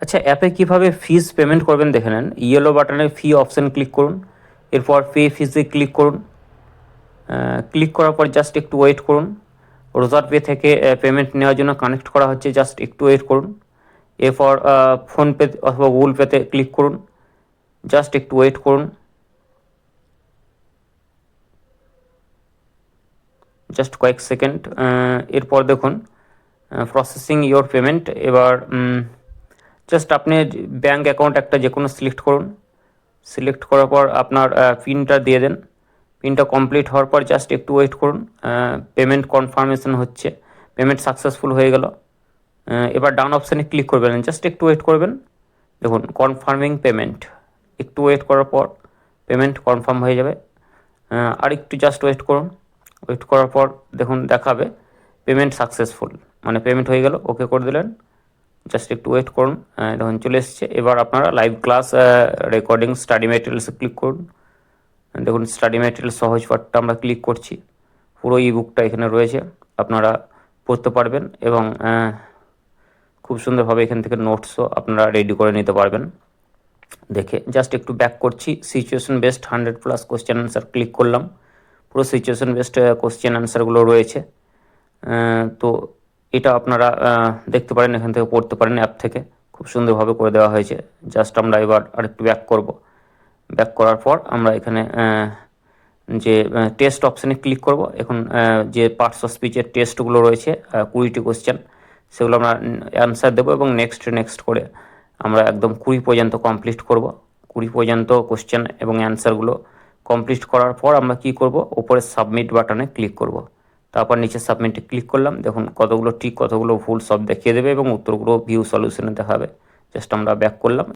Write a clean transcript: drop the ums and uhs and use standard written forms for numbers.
আচ্ছা, অ্যাপে কীভাবে ফিজ পেমেন্ট করবেন দেখে নেন। ইয়েলো বাটনে ফি অপশান ক্লিক করুন, এরপর পে ফিজে ক্লিক করুন। ক্লিক করার পর জাস্ট একটু ওয়েট করুন। রোজার পে থেকে পেমেন্ট নেওয়ার জন্য কানেক্ট করা হচ্ছে, জাস্ট একটু ওয়েট করুন। এরপর ফোনপে অথবা গুগল পেতে ক্লিক করুন, জাস্ট একটু ওয়েট করুন। জাস্ট কয়েক সেকেন্ড। এরপর দেখুন প্রসেসিং ইয়োর পেমেন্ট। এবার জাস্ট আপনি ব্যাঙ্ক অ্যাকাউন্ট একটা যে কোনো সিলেক্ট করুন। সিলেক্ট করার পর আপনার পিনটা দিয়ে দেন। পিনটা কমপ্লিট হওয়ার পর জাস্ট একটু ওয়েট করুন। পেমেন্ট কনফার্মেশন হচ্ছে, পেমেন্ট সাকসেসফুল হয়ে গেল। এবার ডান অপশানে ক্লিক করবেন, জাস্ট একটু ওয়েট করবেন। দেখুন কনফার্মিং পেমেন্ট, একটু ওয়েট করার পর পেমেন্ট কনফার্ম হয়ে যাবে। আর একটু জাস্ট ওয়েট করুন। ওয়েট করার পর দেখুন দেখাবে পেমেন্ট সাকসেসফুল, মানে পেমেন্ট হয়ে গেল। ওকে করে দিলেন, জাস্ট একটু ওয়েট করুন। দেখুন চলে এসছে। এবার আপনারা লাইভ ক্লাস রেকর্ডিং স্টাডি ম্যাটেরিয়ালসে ক্লিক করুন। দেখুন স্টাডি ম্যাটেরিয়াল সহজ পাঠটা আমরা ক্লিক করছি। পুরো ই বুকটা এখানে রয়েছে, আপনারা পড়তে পারবেন এবং খুব সুন্দরভাবে এখান থেকে নোটসও আপনারা রেডি করে নিতে পারবেন দেখে। জাস্ট একটু ব্যাক করছি। Situation based 100+ question answer click করলাম। পুরো সিচুয়েশন বেসড কোশ্চেন অ্যান্সারগুলো রয়েছে। তো এটা আপনারা দেখতে পারেন, এখান থেকে পড়তে পারেন অ্যাপ থেকে, খুব সুন্দরভাবে করে দেওয়া হয়েছে। জাস্ট আমরা এবার আরেকটু ব্যাক করব। ব্যাক করার পর আমরা এখানে যে টেস্ট অপশানে ক্লিক করব। এখন যে পার্টস অফ স্পিচের টেস্টগুলো রয়েছে 20টি কোশ্চেন, সেগুলো আমরা অ্যান্সার দেবো এবং নেক্সট করে আমরা একদম 20 পর্যন্ত কমপ্লিট করব। 20 পর্যন্ত কোশ্চেন এবং অ্যান্সারগুলো কমপ্লিট করার পর আমরা কি করব, ওপরে সাবমিট বাটনে ক্লিক করব। তারপর নিচে সাবমিটে ক্লিক করলাম। দেখুন কতগুলো ঠিক কতগুলো ভুল সব দেখিয়ে দেবে এবং উত্তরগুলো ভিউ সলিউশনে দেখাবে। জাস্ট আমরা ব্যাক করলাম।